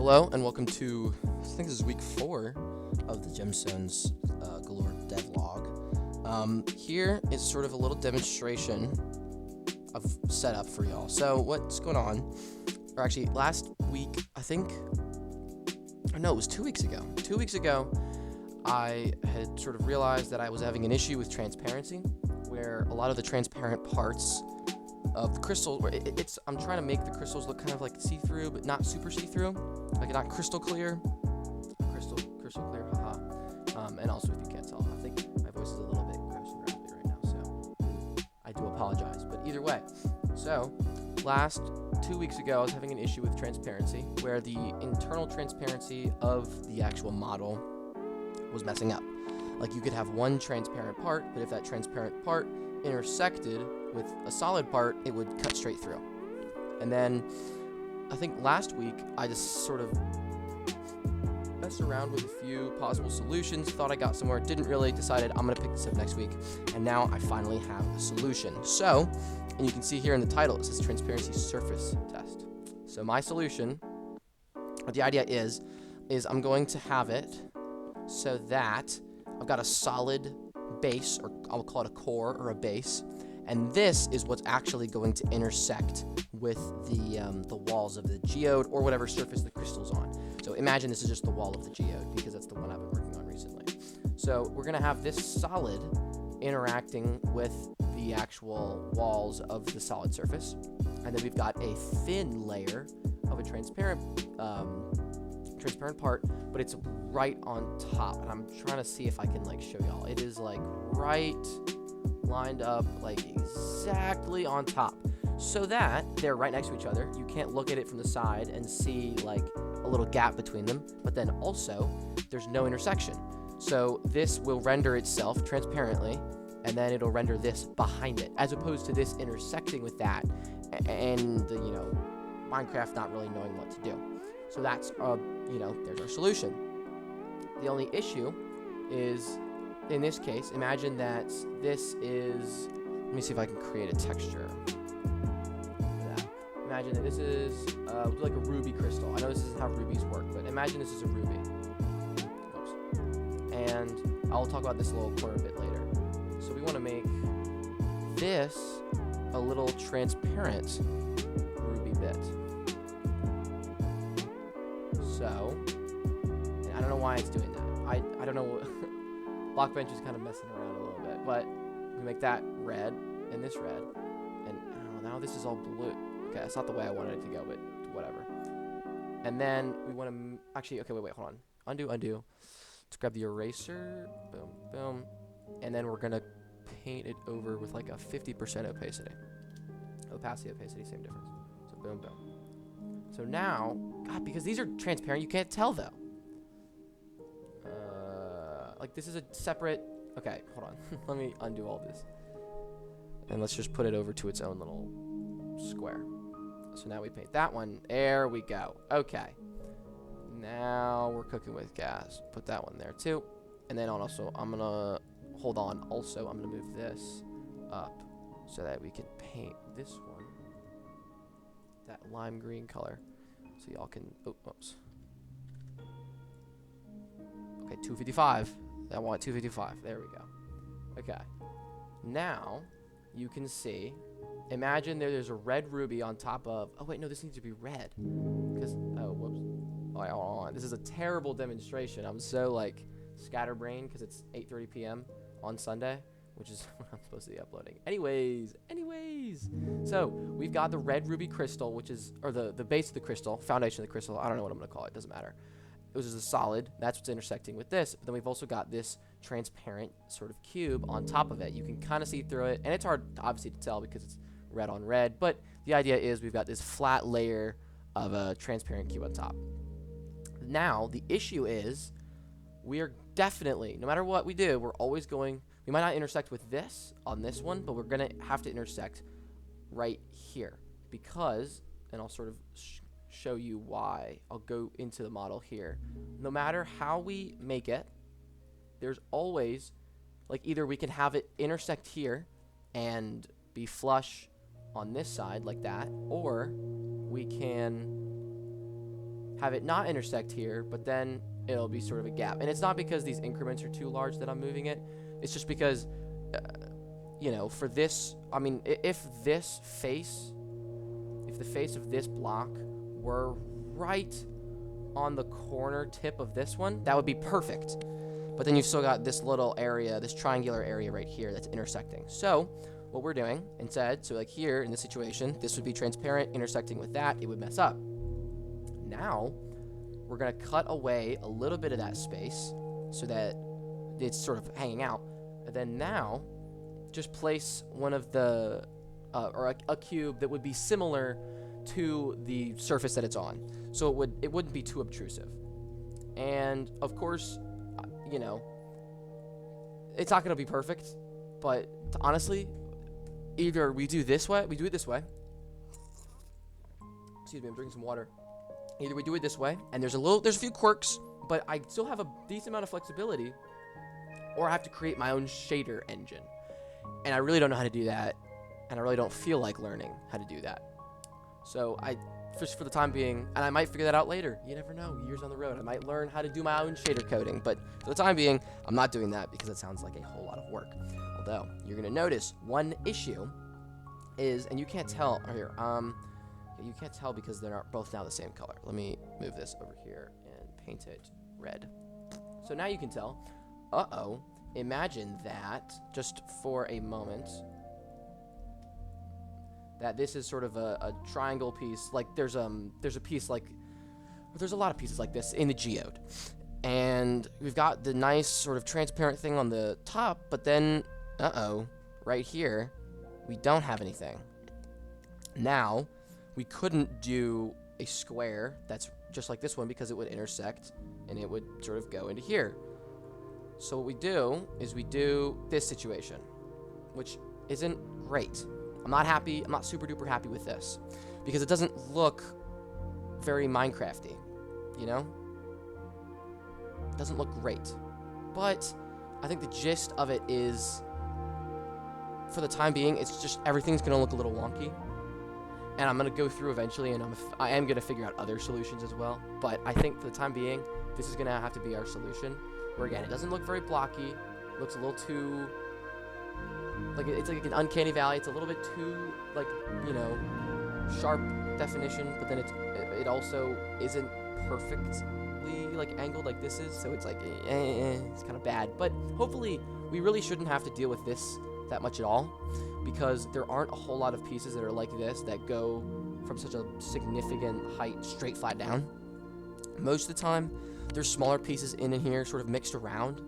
Hello and welcome to, I think this is week 4 of the Gemstones Galore Devlog. Here is sort of a little demonstration of setup for y'all. So what's going on, or actually last week, I think, or no, it was 2 weeks ago. 2 weeks ago, I had sort of realized that I was having an issue with transparency, where a lot of the transparent parts of the crystal, where I'm trying to make the crystals look kind of like see-through, but not super see-through, like not crystal clear, crystal clear, haha. And also, if you can't tell, I think my voice is a little bit gross and gravelly right now, so I do apologize. But either way, so last 2 weeks ago, I was having an issue with transparency, where the internal transparency of the actual model was messing up. Like, you could have one transparent part, but if that transparent part intersected with a solid part, it would cut straight through. And then I think last week I just sort of messed around with a few possible solutions, thought I got somewhere, didn't really, decided I'm gonna pick this up next week, and now I finally have a solution. So, and you can see here in the title, it says transparency surface test. So my solution, what the idea is I'm going to have it so that I've got a solid base, or I'll call it a core or a base, and this is what's actually going to intersect with the walls of the geode or whatever surface the crystal's on. So imagine this is just the wall of the geode, because that's the one I've been working on recently. So we're gonna have this solid interacting with the actual walls of the solid surface, and then we've got a thin layer of a transparent part, but it's right on top, and I'm trying to see if I can like show y'all. It is like right lined up, like exactly on top, so that they're right next to each other. You can't look at it from the side and see like a little gap between them, but then also there's no intersection. So this will render itself transparently, and then it'll render this behind it, as opposed to this intersecting with that, and Minecraft not really knowing what to do. So that's there's our solution. The only issue is, in this case, imagine that this is, let me see if I can create a texture. Imagine that this is like a ruby crystal. I know this isn't how rubies work, but imagine this is a ruby. Oops. And I'll talk about this little corner a bit later. So we want to make this a little transparent ruby bit. So, and I don't know why it's doing that. I don't know. Blockbench is kind of messing around a little bit, but we make that red and this red, and now this is all blue. Okay, that's not the way I wanted it to go, but whatever. And then we want to actually, okay, wait, hold on. Undo. Let's grab the eraser. Boom, boom, and then we're gonna paint it over with like a 50% opacity. Opacity, same difference. So boom, boom. So now, God, because these are transparent, you can't tell though. Like this is a separate, okay, hold on. Let me undo all this. And let's just put it over to its own little square. So now we paint that one. There we go. Okay. Now we're cooking with gas. Put that one there too. And then also, I'm gonna move this up so that we can paint this one that lime green color, so y'all can, oops. Okay, 255. I want 255. There we go. Okay. Now you can see. Imagine there's a red ruby on top of. Oh wait, no, this needs to be red. Because whoops. Oh, wait, hold on. This is a terrible demonstration. I'm so like scatterbrained because it's 8:30 p.m. on Sunday, which is when I'm supposed to be uploading. Anyways. So we've got the red ruby crystal, which is, or the base of the crystal, foundation of the crystal. I don't know what I'm gonna call it. Doesn't matter. It was just a solid. That's what's intersecting with this. But then we've also got this transparent sort of cube on top of it. You can kind of see through it, and it's hard, obviously, to tell because it's red on red. But the idea is we've got this flat layer of a transparent cube on top. Now the issue is we are definitely, no matter what we do, we're always going. We might not intersect with this on this one, but we're gonna have to intersect right here because, and I'll sort of show you why. I'll go into the model here. No matter how we make it, there's always, like, either we can have it intersect here and be flush on this side like that, or we can have it not intersect here, but then it'll be sort of a gap. And it's not because these increments are too large that I'm moving it. It's just because, you know, for this, I mean, if the face of this block were right on the corner tip of this one, that would be perfect. But then you've still got this little area, this triangular area right here that's intersecting. So what we're doing instead, so like here in this situation, this would be transparent intersecting with that, it would mess up. Now we're going to cut away a little bit of that space so that it's sort of hanging out. And then now just place one of the, or a cube that would be similar to the surface that it's on. So it wouldn't be too obtrusive. And of course, you know, it's not going to be perfect, but honestly, either we do it this way. Excuse me, I'm drinking some water. Either we do it this way, and there's a few quirks, but I still have a decent amount of flexibility, or I have to create my own shader engine. And I really don't know how to do that, and I really don't feel like learning how to do that. So for the time being, and I might figure that out later. You never know, years on the road. I might learn how to do my own shader coding, but for the time being, I'm not doing that because it sounds like a whole lot of work. Although, you're going to notice one issue is, and you can't tell, here, you can't tell because they're not both now the same color. Let me move this over here and paint it red. So now you can tell, imagine that, just for a moment, that this is sort of a triangle piece. Like there's a piece like, there's a lot of pieces like this in the geode. And we've got the nice sort of transparent thing on the top, but then, right here, we don't have anything. Now, we couldn't do a square that's just like this one because it would intersect and it would sort of go into here. So what we do is we do this situation, which isn't great. I'm not happy. I'm not super duper happy with this because it doesn't look very Minecrafty, you know? It doesn't look great. But I think the gist of it is, for the time being, it's just everything's going to look a little wonky. And I'm going to go through eventually, and I am going to figure out other solutions as well. But I think for the time being, this is going to have to be our solution. Where, again, it doesn't look very blocky. It looks a little too... like, it's like an uncanny valley. It's a little bit too, like, you know, sharp definition. But then it also isn't perfectly, like, angled like this is. So it's like, it's kind of bad. But hopefully, we really shouldn't have to deal with this that much at all, because there aren't a whole lot of pieces that are like this that go from such a significant height straight flat down. Most of the time, there's smaller pieces in here sort of mixed around,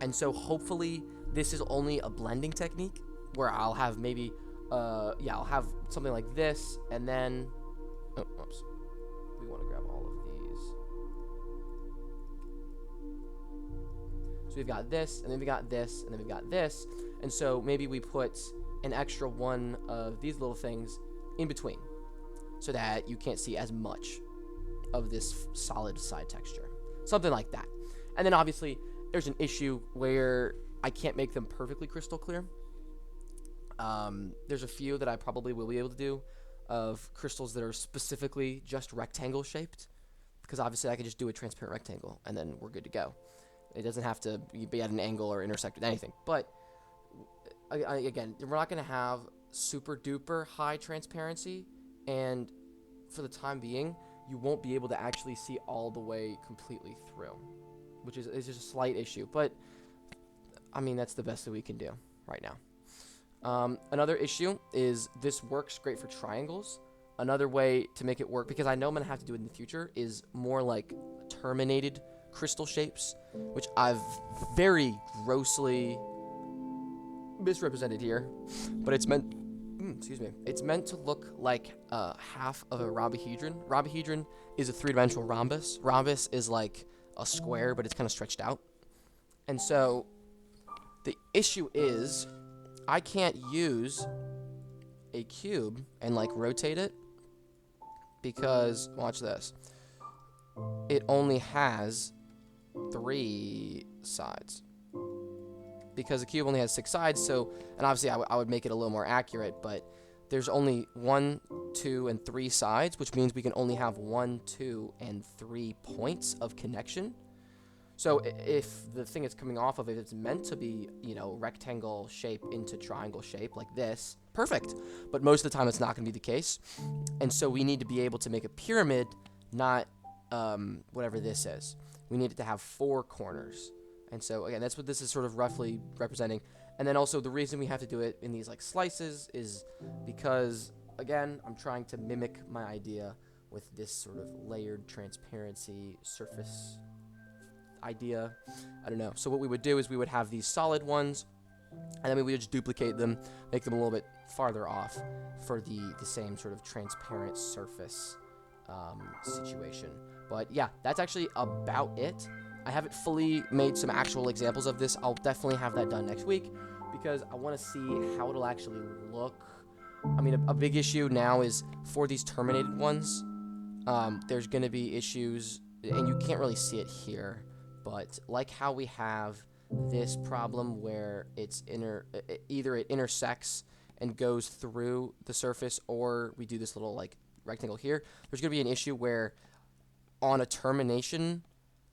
and so hopefully this is only a blending technique where I'll have maybe, I'll have something like this, and then, we want to grab all of these. So we've got this, and then we got this, and then we've got this. And so maybe we put an extra one of these little things in between so that you can't see as much of this solid side texture. Something like that. And then obviously there's an issue where I can't make them perfectly crystal clear. There's a few that I probably will be able to do of crystals that are specifically just rectangle shaped, because obviously I could just do a transparent rectangle and then we're good to go. It doesn't have to be at an angle or intersect with anything. But again, we're not going to have super duper high transparency, and for the time being, you won't be able to actually see all the way completely through, which is just a slight issue. But I mean, that's the best that we can do right now. Another issue is this works great for triangles. Another way to make it work, because I know I'm going to have to do it in the future, is more like terminated crystal shapes, which I've very grossly misrepresented here, but it's meant it's meant to look like half of a rhombohedron. Rhombohedron is a three-dimensional rhombus. Rhombus is like a square, but it's kind of stretched out. And so the issue is I can't use a cube and like rotate it, because watch this, it only has 3 sides, because the cube only has 6 sides. So, and obviously I would make it a little more accurate, but there's only 1, 2, and 3 sides, which means we can only have 1, 2, and 3 points of connection. So if the thing it's coming off of, if it's meant to be, you know, rectangle shape into triangle shape like this, perfect. But most of the time it's not going to be the case. And so we need to be able to make a pyramid, not whatever this is. We need it to have 4 corners. And so, again, that's what this is sort of roughly representing. And then also the reason we have to do it in these, like, slices is because, again, I'm trying to mimic my idea with this sort of layered transparency surface idea. I don't know. So what we would do is we would have these solid ones, and then we would just duplicate them, make them a little bit farther off for the same sort of transparent surface situation. But yeah, that's actually about it. I haven't fully made some actual examples of this. I'll definitely have that done next week because I want to see how it'll actually look. I mean, a big issue now is for these terminated ones, there's going to be issues, and you can't really see it here, but like how we have this problem where it's either it intersects and goes through the surface, or we do this little like rectangle here. There's going to be an issue where on a termination,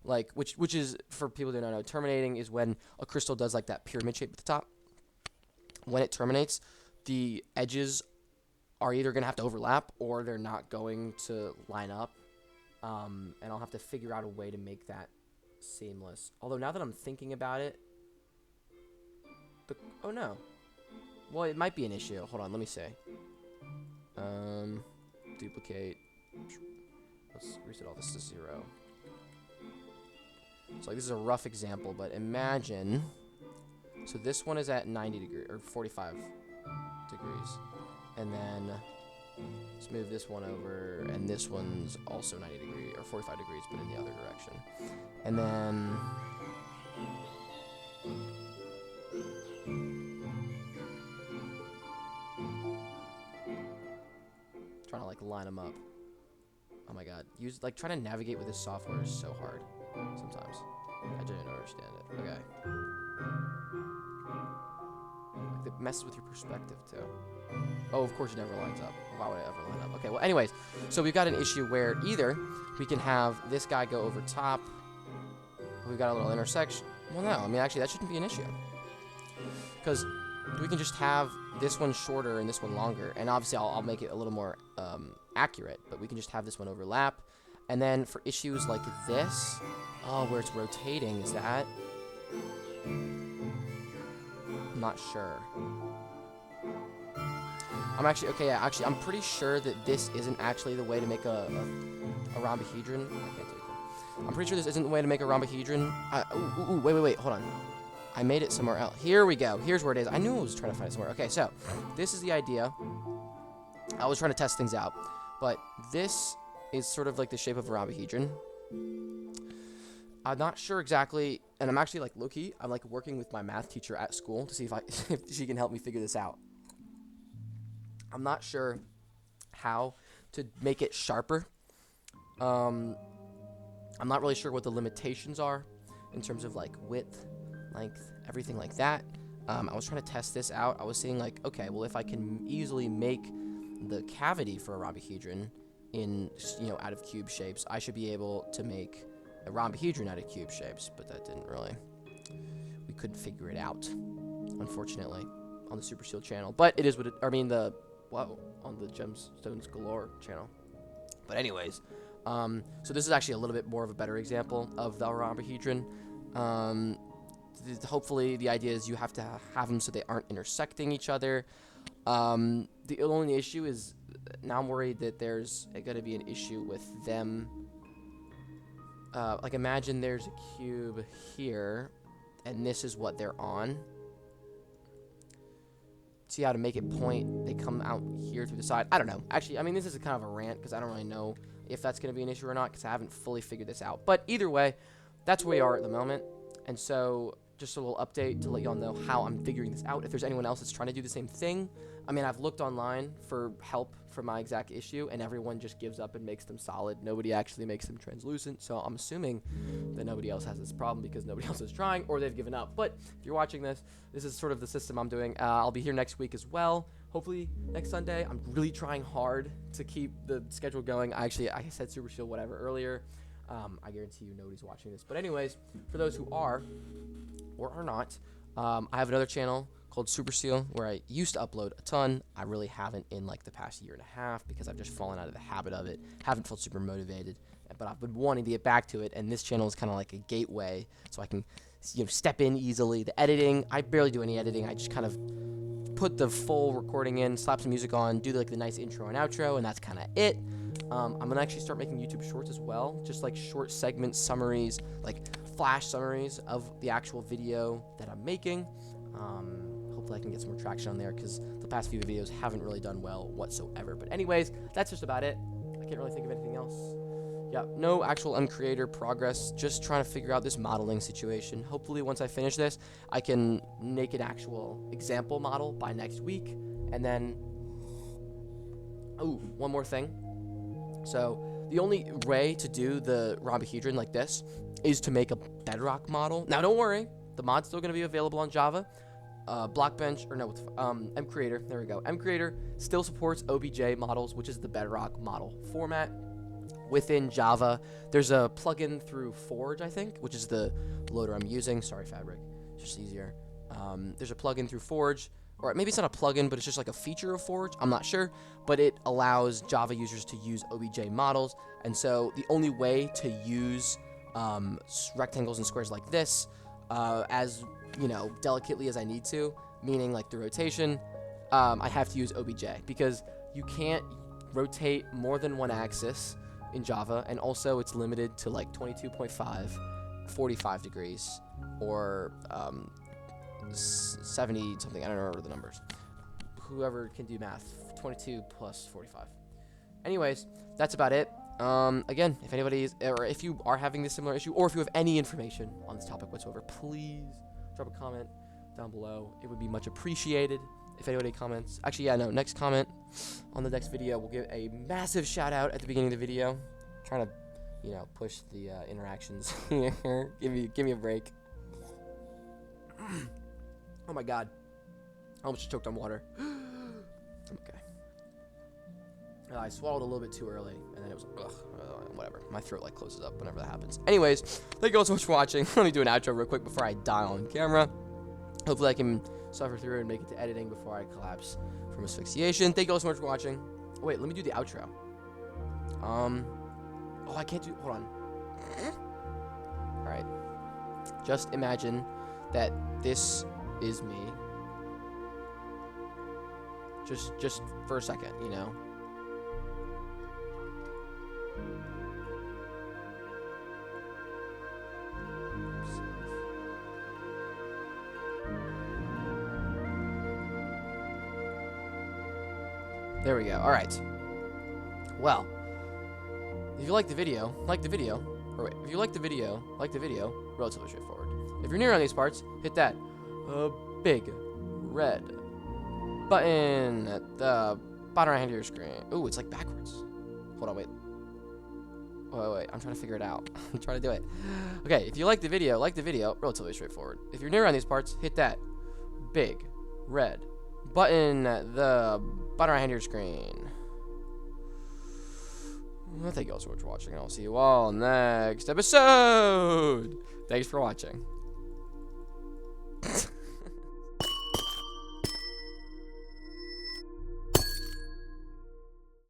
like which is, for people who don't know, terminating is when a crystal does like that pyramid shape at the top. When it terminates, the edges are either going to have to overlap or they're not going to line up, and I'll have to figure out a way to make that seamless. Although now that I'm thinking about it, oh no, well, it might be an issue. Hold on, let me see. Duplicate. Let's reset all this to 0. So like, this is a rough example, but imagine, so this one is at 90 degrees or 45 degrees, and then let's move this one over, and this one's also 90 degrees or 45 degrees, but in the other direction. And then trying to like line them up. Oh my god, trying to navigate with this software is so hard sometimes. I just don't understand it. Okay. Like, it messes with your perspective too. Oh, of course it never lines up. Why would it ever line up? Okay, well, anyways, so we've got an issue where either we can have this guy go over top. We've got a little intersection. Well, no, I mean, actually, that shouldn't be an issue. Because we can just have this one shorter and this one longer. And obviously, I'll make it a little more accurate. But we can just have this one overlap. And then for issues like this, where it's rotating, is that? I'm not sure. I'm actually, okay, yeah, actually, I'm pretty sure that this isn't actually the way to make a rhombohedron. I can't do it. I'm pretty sure this isn't the way to make a rhombohedron. Wait, hold on. I made it somewhere else. Here we go. Here's where it is. I knew I was trying to find it somewhere. Okay, so this is the idea. I was trying to test things out, but this is sort of like the shape of a rhombohedron. I'm not sure exactly, and I'm actually like low-key, I'm like working with my math teacher at school to see if she can help me figure this out. I'm not sure how to make it sharper. I'm not really sure what the limitations are in terms of like width, length, everything like that. I was trying to test this out. I was saying like, okay, well, if I can easily make the cavity for a rhombohedron in, out of cube shapes, I should be able to make a rhombohedron out of cube shapes, but that didn't really, we couldn't figure it out, unfortunately, on the Super Seal channel. But it is what it, on the Gemstones Galore channel. But anyways, so this is actually a little bit more of a better example of the rhombohedron. Hopefully the idea is you have to have them so they aren't intersecting each other. The only issue is, now I'm worried that there's going to be an issue with them. Like, imagine there's a cube here, and this is what they're on. See how to make it point, they come out here through the side. I don't know. Actually, I mean, this is a kind of a rant, because I don't really know if that's going to be an issue or not, because I haven't fully figured this out. But either way, that's where we are at the moment. And so, just a little update to let y'all know how I'm figuring this out. If there's anyone else that's trying to do the same thing, I mean, I've looked online for help for my exact issue, and everyone just gives up and makes them solid. Nobody actually makes them translucent, so I'm assuming that nobody else has this problem because nobody else is trying, or they've given up. But if you're watching this, this is sort of the system I'm doing. I'll be here next week as well hopefully next Sunday. I'm really trying hard to keep the schedule going. I said Super Shield whatever earlier. I guarantee you nobody's watching this. But anyways, for those who are or are not, I have another channel called Super Seal where I used to upload a ton. I really haven't in like the past year and a half because I've just fallen out of the habit of it. Haven't felt super motivated, but I've been wanting to get back to it, and this channel is kind of like a gateway so I can step in easily. The editing, I barely do any editing. I just kind of put the full recording in, slap some music on, do like the nice intro and outro, and that's kind of it. I'm gonna actually start making YouTube shorts as well, just like short segment summaries, like flash summaries of the actual video that I'm making. Hopefully I can get some more traction on there because the past few videos haven't really done well whatsoever. But anyways, that's just about it. I can't really think of anything else. Yeah, no actual creator progress, just trying to figure out this modeling situation. Hopefully once I finish this, I can make an actual example model by next week. And then, one more thing. So the only way to do the rhombohedron like this is to make a bedrock model. Now don't worry, the mod's still going to be available on Java. mCreator, there we go. mCreator still supports OBJ models, which is the bedrock model format. Within Java, there's a plugin through Forge, I think, which is the loader I'm using. Sorry, Fabric, it's just easier. There's a plugin through Forge, or maybe it's not a plugin, but it's just like a feature of Forge. I'm not sure, but it allows Java users to use OBJ models, and so the only way to use rectangles and squares like this, as delicately as I need to, meaning like the rotation, I have to use OBJ because you can't rotate more than one axis in Java, and also it's limited to like 22.5, 45 degrees, or 70 something. I don't remember the numbers. Whoever can do math, 22 plus 45. Anyways, that's about it. Again, if anybody is, or if you are having this similar issue, or if you have any information on this topic whatsoever, please drop a comment down below. It would be much appreciated if anybody comments. Actually, yeah, no, next comment on the next video, we'll give a massive shout out at the beginning of the video. Trying to, push the interactions here. Give me a break. Oh my god. I almost choked on water. Okay. I swallowed a little bit too early, and then it was, whatever. My throat, closes up whenever that happens. Anyways, thank you all so much for watching. Let me do an outro real quick before I die on camera. Hopefully I can suffer through and make it to editing before I collapse from asphyxiation. Thank you all so much for watching. Oh, wait, let me do the outro. I can't do, hold on. Alright. Just imagine that this is me. Just for a second, There we go. All right. Well, if you like the video, or wait, if you like the video, relatively straightforward. If you're new on these parts, hit that big red button at the bottom right hand of your screen. Ooh, it's like backwards. Hold on, wait. Wait, I'm trying to figure it out. I'm trying to do it. Okay, if you like the video, relatively straightforward. If you're new around these parts, hit that big red button at the bottom right hand of your screen. Well, thank you all so much for watching, and I'll see you all next episode. Thanks for watching.